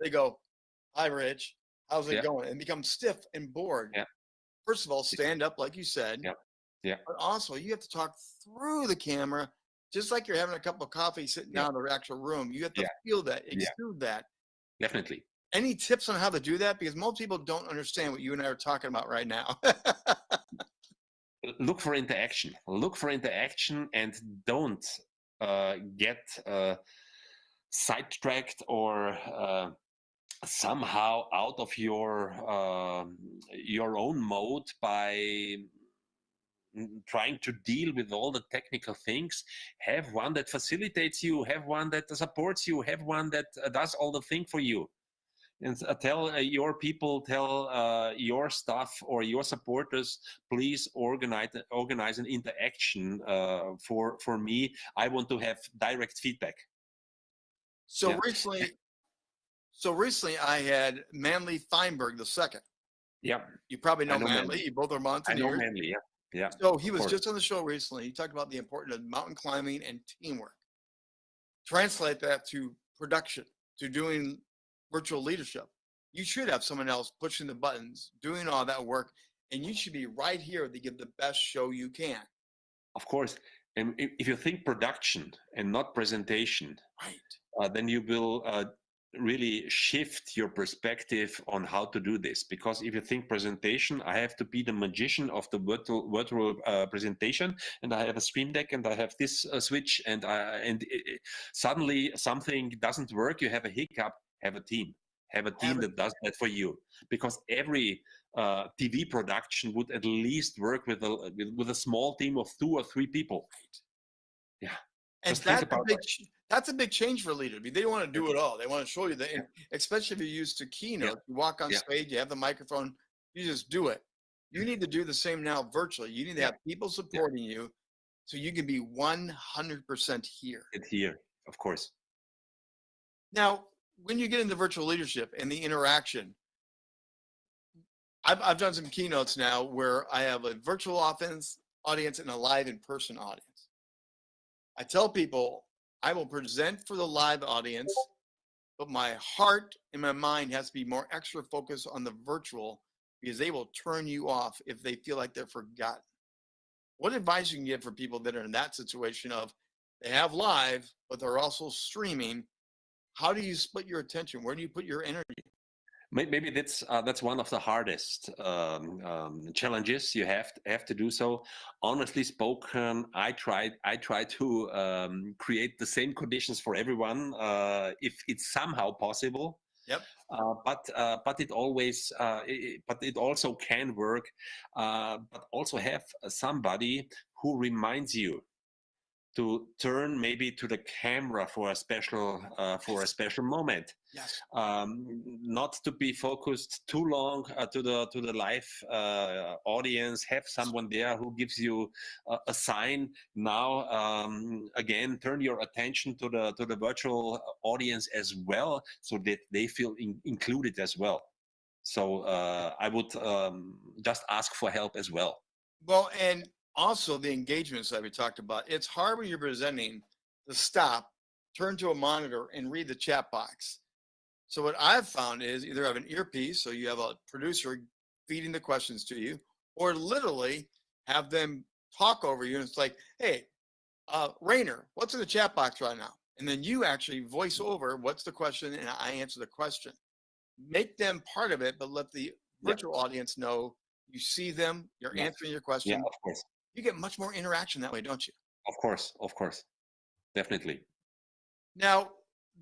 they go, "Hi, Rich. How's it yeah, going?" And become stiff and bored. yeah, First of all, stand up, like you said, yeah, yeah, but also you have to talk through the camera, just like you're having a cup of coffee sitting yeah, down in the actual room. You have to yeah, feel that, yeah, exude that. definitely. Any tips on how to do that? Because most people don't understand what you and I are talking about right now. Look for interaction. Look for interaction, and don't get sidetracked or somehow out of your own mode by trying to deal with all the technical things. Have one that facilitates you, have one that supports you, have one that does all the thing for you, and tell your people, tell your staff or your supporters, please organize an interaction for me. I want to have direct feedback. so Yeah, recently, so recently I had Manly Feinberg the second. yeah, You probably I know know Manly. Manly. You both are I know mountaineers. Manly. Yeah, yeah, So he of was course. just on the show recently. He talked about the importance of mountain climbing and teamwork. Translate that to production, to doing virtual leadership. You should have someone else pushing the buttons, doing all that work, and you should be right here to give the best show you can. Of course. And if you think production and not presentation, Right. then you will really shift your perspective on how to do this. Because if you think presentation, I have to be the magician of the virtual presentation, and I have a stream deck, and I have this switch, and suddenly something doesn't work. You have a hiccup. Have a team. Have a Have team it that does that for you. Because every TV production would at least work with a small team of 2 or 3 people. right. Yeah, And just think that's a about big that's a big change for leaders. I mean, they don't want to that. do it all. They want to show you that, Yeah, and especially if you're used to yeah, keynote, you walk on yeah, stage, you have the microphone, you just do it. You need to do the same now virtually. You need to yeah, have people yeah. supporting you so you can be 100% here. It here, of course. Now, when you get into virtual leadership and the interaction, I've done some keynotes now where I have a virtual audience and a live in person audience. I tell people I will present for the live audience, but my heart and my mind has to be more extra focused on the virtual because they will turn you off if they feel like they're forgotten. What advice you can give for people that are in that situation of they have live, but they're also streaming? How do you split your attention? Where do you put your energy? Maybe that's one of the hardest challenges. You have to do so. Honestly spoken, I try to create the same conditions for everyone, if it's somehow possible. Yep. But it always but it also can work. But also have somebody who reminds you to turn maybe to the camera for a Yes. special moment, Yes. not to be focused too long to the live audience. Have someone there who gives you a sign. Now again, turn your attention to the virtual audience as well, so that they feel included as well. So I would just ask for help as well. Well, and also the engagements that we talked about. It's hard when you're presenting to stop, turn to a monitor, and read the chat box. So what I've found is either have an earpiece, so you have a producer feeding the questions to you, or literally have them talk over you. And it's like, hey, Rainer, what's in the chat box right now? And then you actually voice over what's the question, and I answer the question. Make them part of it, but let the Yeah, virtual audience know you see them, you're yeah, answering your yeah, question. of course, You get much more interaction that way, don't you? of course, definitely. Now,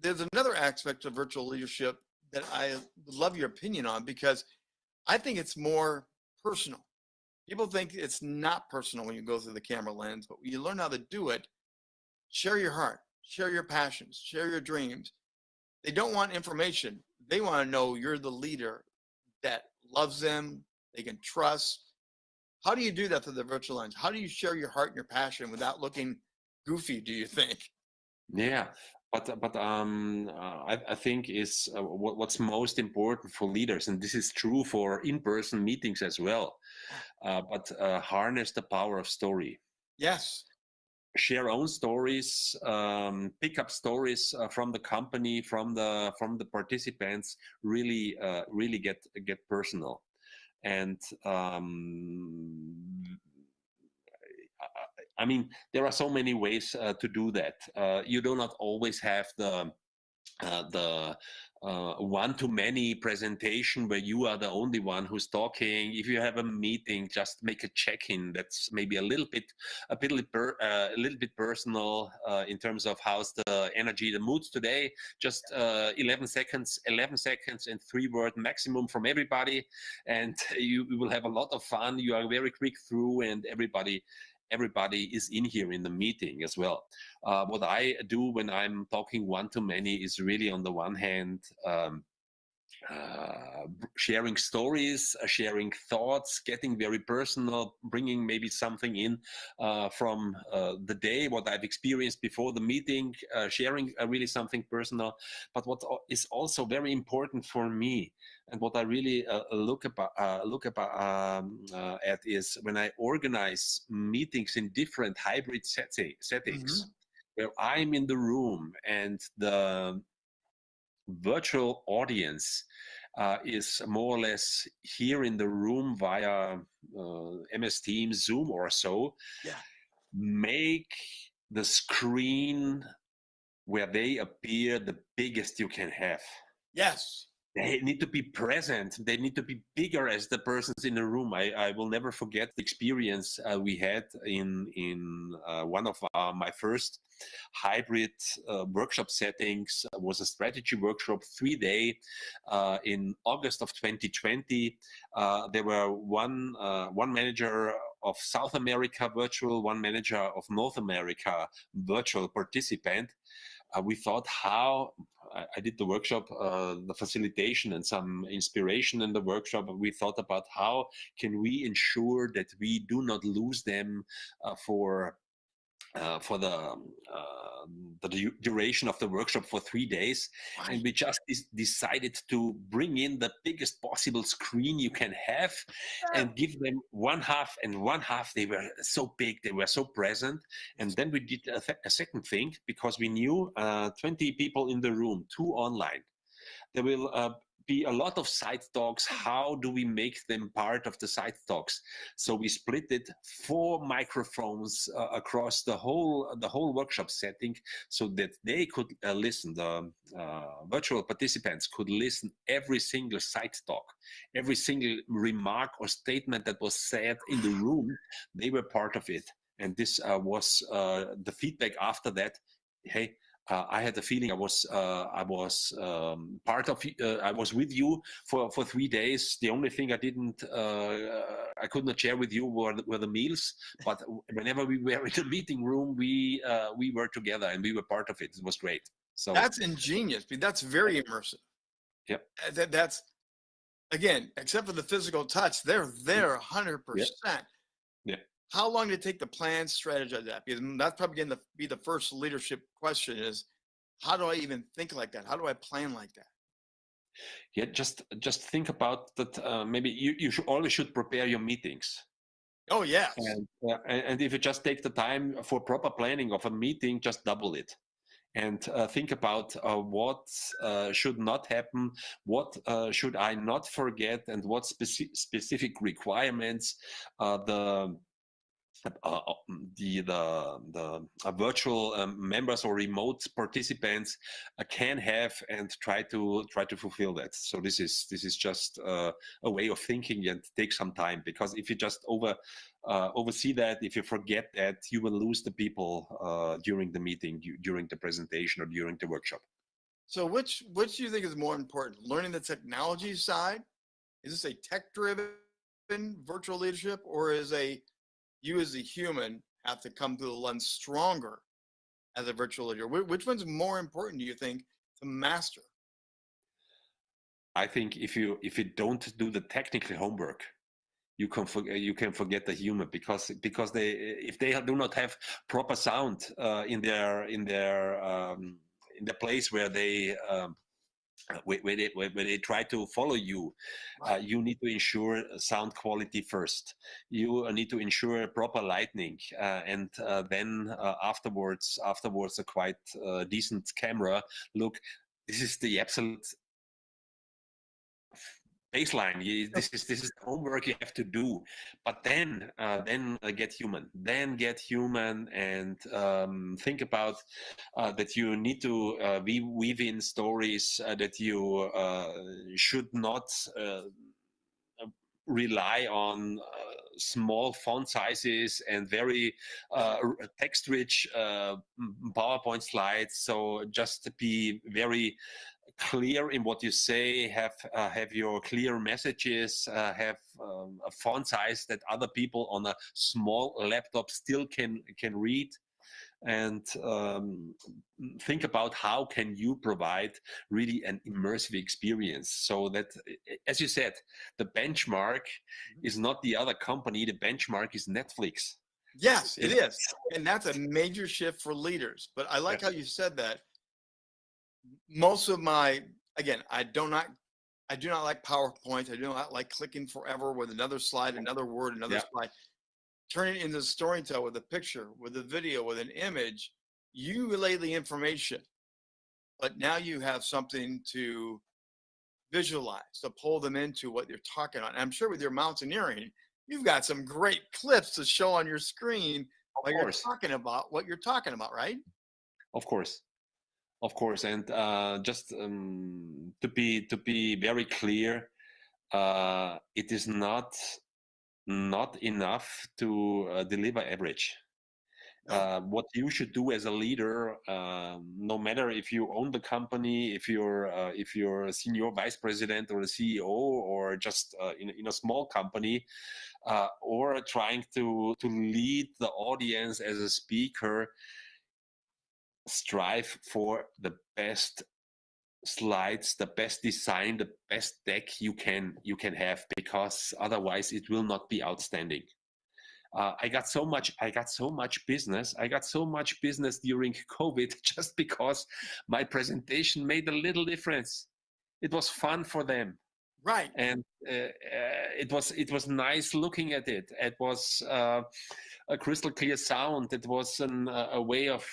there's another aspect of virtual leadership that I would love your opinion on because I think it's more personal. People think it's not personal when you go through the camera lens, but when you learn how to do it, share your heart, share your passions, share your dreams. They don't want information. They want to know you're the leader that loves them, they can trust. How do you do that through the virtual lens? How do you share your heart and your passion without looking goofy, do you think? Yeah, but I think is what's most important for leaders, and this is true for in-person meetings as well. Yeah. But harness the power of story. Yes. share own stories, pick up stories from the company, from the participants, really get personal. And I mean, there are so many ways to do that. You do not always have the one-to-many presentation where you are the only one who's talking. If you have a meeting, just make a check-in. That's maybe a little bit personal in terms of how's the energy, the moods today. Just 11 seconds and 3-word maximum from everybody, and you will have a lot of fun. You are very quick through, and everybody is in here in the meeting as well. What I do when I'm talking one-to-many is really, on the one hand, sharing stories, sharing thoughts, getting very personal, bringing maybe something in from the day, what I've experienced before the meeting, sharing really something personal. But what is also very important for me, and what I really look at, is when I organize meetings in different hybrid settings, where I'm in the room and the virtual audience is more or less here in the room via MS Teams, Zoom or so. Yeah. Make the screen where they appear the biggest you can have. Yes. They need to be present. They need to be bigger as the persons in the room. I will never forget the experience we had in one of my first hybrid workshop settings. Was a strategy workshop, 3-day, in August of 2020. There were one manager of South America virtual, one manager of North America virtual participant. We thought how I did the workshop, the facilitation and some inspiration in the workshop. We thought about how can we ensure that we do not lose them for the duration of the workshop for 3 days. Right. And we just decided to bring in the biggest possible screen you can have and give them one half and one half. They were so big, they were so present. And then we did a second thing, because we knew 20 people in the room, 2 online. There will be a lot of side talks. How do we make them part of the side talks? So we split it 4 microphones across the whole workshop setting, so that they could listen. The virtual participants could listen every single side talk, every single remark or statement that was said in the room. They were part of it, and this was the feedback after that. Hey, I had the feeling I was part of. I was with you for 3 days. The only thing I could not share with you were the meals. But whenever we were in the meeting room, we were together and we were part of it. It was great. So that's ingenious. That's very immersive. Yep. That's, again, except for the physical touch, they're there 100%. Yeah. How long did it take to plan, strategize that? Because that's probably going to be the first leadership question: is how do I even think like that? How do I plan like that? Yeah, just think about that. Maybe you should prepare your meetings. Oh yes. And if you just take the time for proper planning of a meeting, just double it. And think about what should not happen, what should I not forget, and what specific requirements the virtual members or remote participants can have, and try to fulfill that. So this is just a way of thinking, and take some time, because if you just oversee that, if you forget that, you will lose the people during the meeting, during the presentation, or during the workshop. So which do you think is more important? Learning the technology side? Is this a tech-driven virtual leadership, or is you as a human have to come through the lens stronger as a virtual leader? Which one's more important, do you think, to master? I think if you don't do the technical homework, you can forget the human, because if they do not have proper sound in their place where they when they try to follow you, Right. you need to ensure sound quality first. You need to ensure proper lighting, and then afterwards a quite decent camera look. This is the absolute baseline. This is the homework you have to do. But then get human, and think about that you need to weave in stories that you should not rely on small font sizes and very text-rich PowerPoint slides. So just to be very clear in what you say, have your clear messages, have a font size that other people on a small laptop still can read, and think about how can you provide really an immersive experience, so that, as you said, the benchmark is not the other company, the benchmark is Netflix. Yes, You it know? is. And that's a major shift for leaders. But I like Yeah, how you said that. Most of my, again, I do not like PowerPoint. I do not like clicking forever with another slide, another word, another yeah, slide. Turn it into storytelling with a picture, with a video, with an image. You relay the information, but now you have something to visualize, to pull them into what you're talking on. And I'm sure with your mountaineering, you've got some great clips to show on your screen of while you're course, talking about what you're talking about, right? of course. Of course, and just to be very clear, it is not enough to deliver average. No. What you should do as a leader, no matter if you own the company, if you're a senior vice president or a CEO, or just in a small company, or trying to lead the audience as a speaker, strive for the best slides, the best design, the best deck you can have, because otherwise it will not be outstanding. I got so much business. I got so much business during COVID just because my presentation made a little difference. It was fun for them, Right. and it was nice looking at it. It was a crystal clear sound. It was a way of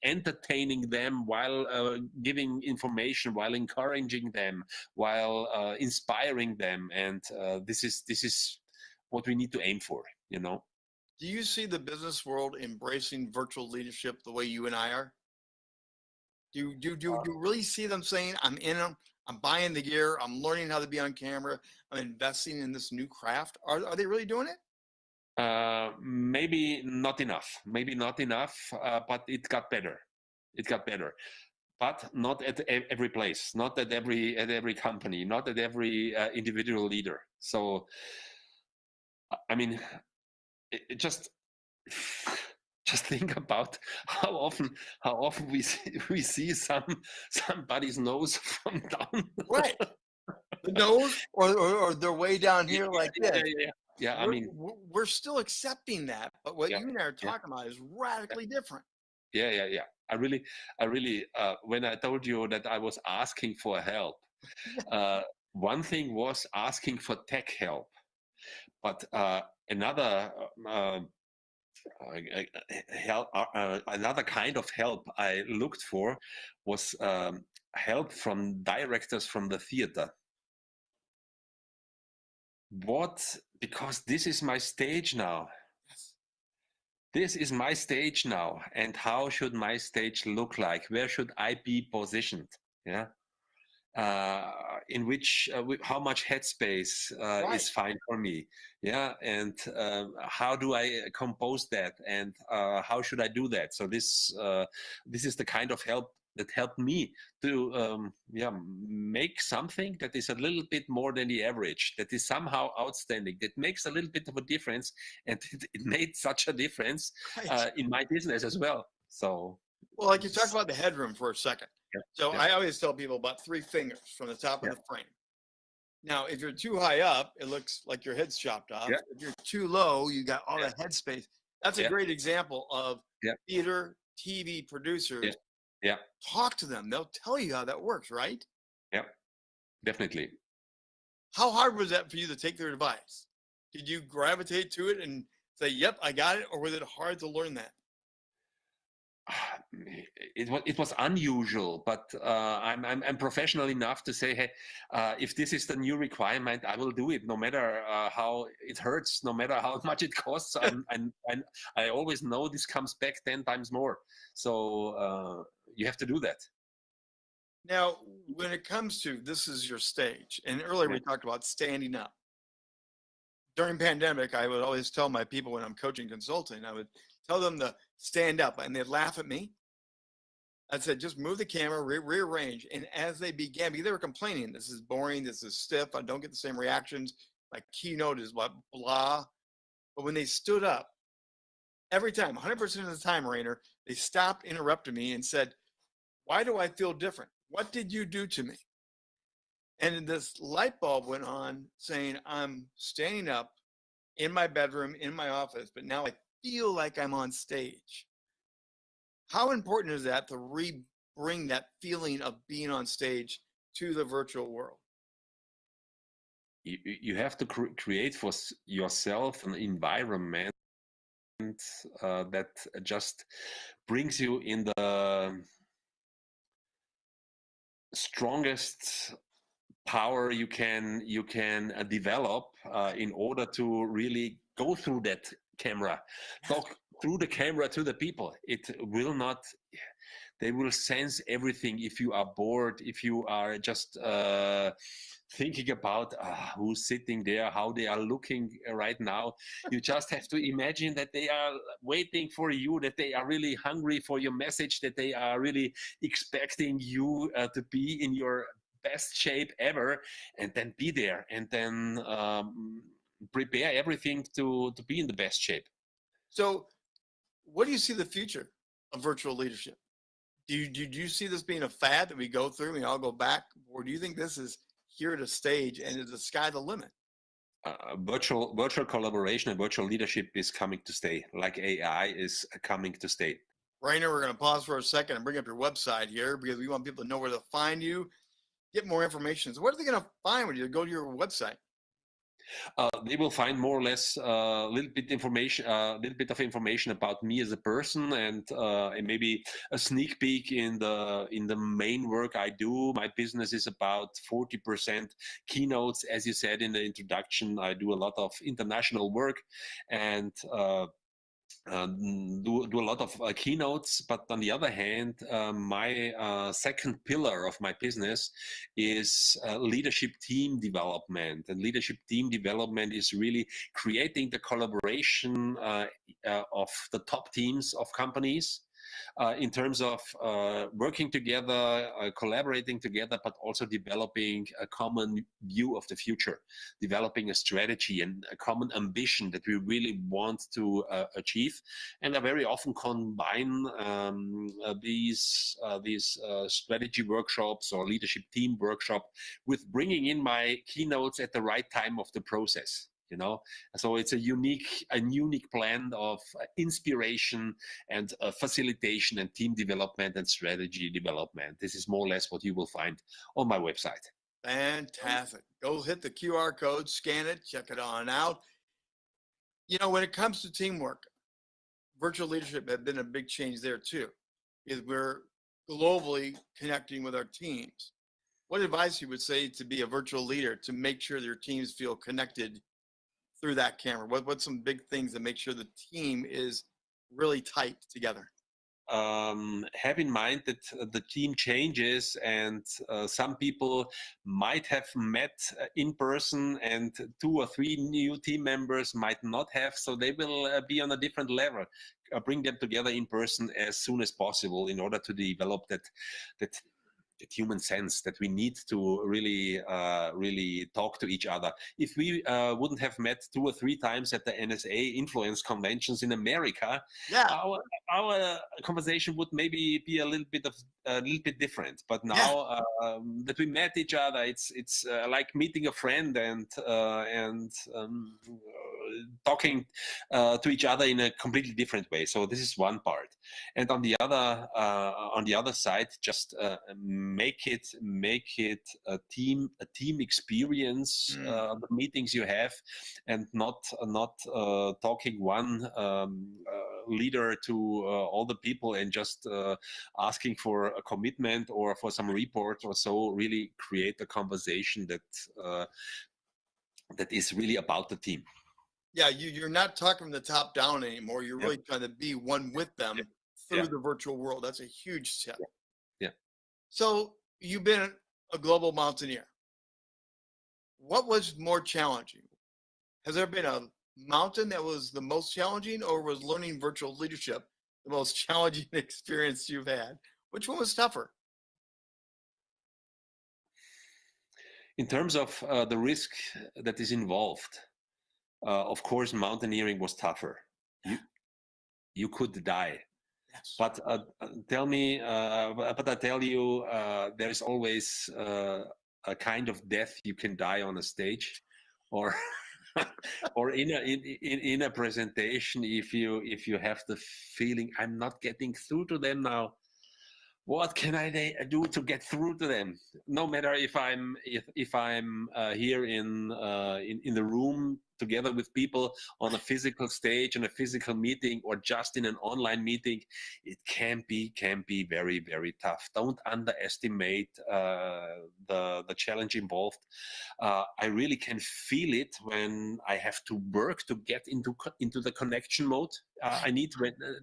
entertaining them while giving information, while encouraging them, while inspiring them, and this is what we need to aim for. Do you see the business world embracing virtual leadership the way you and I are? Do you really see them saying, I'm in them, I'm buying the gear, I'm learning how to be on camera, I'm investing in this new craft? Are they really doing it? Maybe not enough, but it got better. It got better, but not at every place, not at every company, not at every individual leader. So, I mean, it just think about how often we see somebody's nose from down. Right. The nose or they're way down Yeah, here yeah, like yeah, this. yeah, yeah. Yeah, I We're, mean, we're still accepting that. But what yeah, you and I are yeah, talking about is yeah. radically different. Yeah, yeah, yeah. I really, when I told you that I was asking for help, Yeah. uh, one thing was asking for tech help, but another another kind of help I looked for was help from directors from the theater. What? Because this is my stage now. Yes. This is my stage now, and how should my stage look like? Where should I be positioned? Yeah. In which how much headspace Right. is fine for me, yeah, and how do I compose that, and how should I do that? So this is the kind of help that helped me to yeah, make something that is a little bit more than the average, that is somehow outstanding, that makes a little bit of a difference, and it made such a difference Right. in my business as well. So Well, like you talked it's- about the headroom for a second. yeah, So yeah, I always tell people about 3 fingers from the top of yeah, the frame. Now, if you're too high up, it looks like your head's chopped yeah, off. If you're too low, you got all yeah, that headspace. That's a yeah, great example of yeah, theater, TV yeah, producers Yeah, Talk to them. They'll tell you how that works, right? yeah, definitely. How hard was that for you to take their advice? Did you gravitate to it and say, "Yep, I got it," or was it hard to learn that? It was unusual, but I'm professional enough to say, hey, if this is the new requirement, I will do it, no matter how it hurts, no matter how much it costs. I always know this comes back 10 times more. So you have to do that. Now, when it comes to this is your stage, and earlier Yeah. we talked about standing up. During pandemic, I would always tell my people when I'm coaching consulting, I would tell them to stand up, and they'd laugh at me. I said, just move the camera, rearrange. And as they began, because they were complaining, this is boring, this is stiff, I don't get the same reactions. My keynote is what blah. But when they stood up, every time, 100% of the time, Rainer, they stopped, interrupted me, and said, why do I feel different? What did you do to me? And this light bulb went on saying, I'm standing up in my bedroom, in my office, but now I feel like I'm on stage. How important is that to bring that feeling of being on stage to the virtual world? You have to create for yourself an environment that just brings you in the strongest power you can develop in order to really go through that camera, talk through the camera to the people. It will not, they will sense everything. If you are bored, if you are just thinking about who's sitting there, how they are looking right now, you just have to imagine that they are waiting for you, that they are really hungry for your message, that they are really expecting you to be in your best shape ever, and then be there, and then prepare everything to be in the best shape. So, what do you see the future of virtual leadership? Do you see this being a fad that we go through and we all go back, or do you think this is here to stage and is the sky the limit? Virtual collaboration and virtual leadership is coming to stay, like AI is coming to stay. Rainer, we're going to pause for a second and bring up your website here because we want people to know where to find you, get more information. So, what are they going to find when you go to your website? They will find more or less a little bit of information about me as a person, and maybe a sneak peek in the main work I do. My business is about 40% keynotes, as you said in the introduction. I do a lot of international work, and do a lot of keynotes. But on the other hand, my second pillar of my business is leadership team development. And leadership team development is really creating the collaboration of the top teams of companies, in terms of working together, collaborating together, but also developing a common view of the future, developing a strategy and a common ambition that we really want to achieve. And I very often combine these strategy workshops or leadership team workshop with bringing in my keynotes at the right time of the process. So it's a unique blend of inspiration and facilitation and team development and strategy development. This is more or less what you will find on my website. Fantastic. Go hit the QR code, scan it, check it on out. When it comes to teamwork, virtual leadership has been a big change there too, because we're globally connecting with our teams. What advice you would say to be a virtual leader to make sure your teams feel connected through that camera? What's some big things that make sure the team is really tight together? Have in mind that the team changes, and some people might have met in person, and 2 or 3 new team members might not have, so they will be on a different level. Bring them together in person as soon as possible in order to develop that human sense that we need to really talk to each other. If we wouldn't have met 2 or 3 times at the NSA influence conventions in America, Yeah, our conversation would maybe be a little bit different. But yeah. now that we met each other, it's like meeting a friend, and talking to each other in a completely different way. So this is one part. And on the other side, just make it a team experience, the meetings you have, and not talking one leader to all the people and just asking for a commitment or for some report or so. Really create a conversation that that is really about the team. Yeah, you're not talking from the top down anymore. You're really trying to be one with them through the virtual world. That's a huge step. Yeah. So you've been a global mountaineer. What was more challenging? Has there been a mountain that was the most challenging, or was learning virtual leadership the most challenging experience you've had? Which one was tougher? In terms of the risk that is involved, of course, mountaineering was tougher. You could die. Yes. But tell me, but I tell you, there is always a kind of death you can die on a stage, or or in a presentation. If you have the feeling I'm not getting through to them now, what can I do to get through to them? No matter if I'm here in the room together with people on a physical stage, in a physical meeting, or just in an online meeting, it can be very, very tough. Don't underestimate the challenge involved. I really can feel it when I have to work to get into the connection mode. I need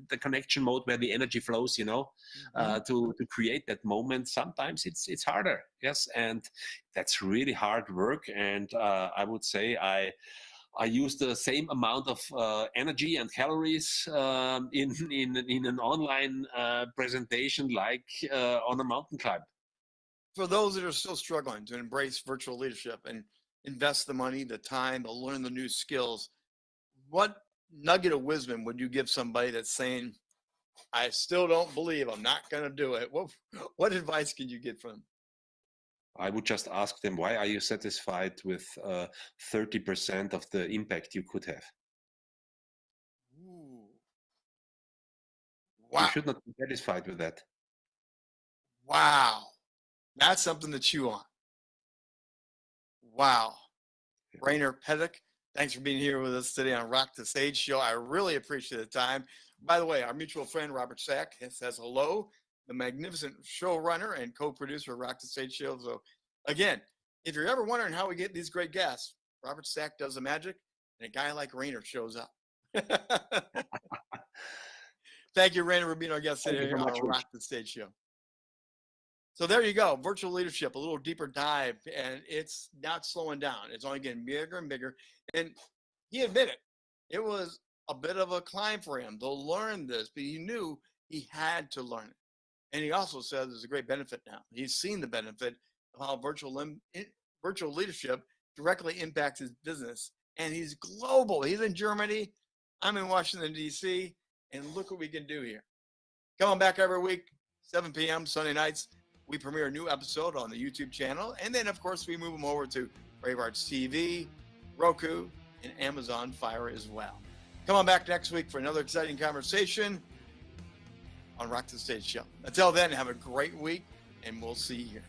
the connection mode where the energy flows, to create that moment. Sometimes it's harder, yes, and that's really hard work. And I would say I use the same amount of energy and calories in an online presentation like on a mountain climb. For those that are still struggling to embrace virtual leadership and invest the money, the time, to learn the new skills, what nugget of wisdom would you give somebody that's saying, I still don't believe, I'm not going to do it? What advice can you get from them? I would just ask them, why are you satisfied with 30% of the impact you could have? Ooh. Wow. You should not be satisfied with that. Wow. That's something to chew on. Wow. Rainer Pettick, thanks for being here with us today on Rock the Stage Show. I really appreciate the time. By the way, our mutual friend Robert Sack says hello, the magnificent showrunner and co-producer of Rock the Stage Show. So again, if you're ever wondering how we get these great guests, Robert Sack does the magic, and a guy like Rainer shows up. Thank you, Rainer, for being our guest today on Rock the Stage Show. So there you go, virtual leadership, a little deeper dive, and it's not slowing down. It's only getting bigger and bigger. And he admitted it was a bit of a climb for him to learn this, but he knew he had to learn it. And he also says there's a great benefit now. He's seen the benefit of how virtual leadership directly impacts his business. And he's global. He's in Germany. I'm in Washington, D.C. And look what we can do here. Coming back every week, 7 p.m. Sunday nights. We premiere a new episode on the YouTube channel. And then, of course, we move them over to Brave Arts TV, Roku, and Amazon Fire as well. Come on back next week for another exciting conversation on Rock the Stage Show. Until then, have a great week, and we'll see you here.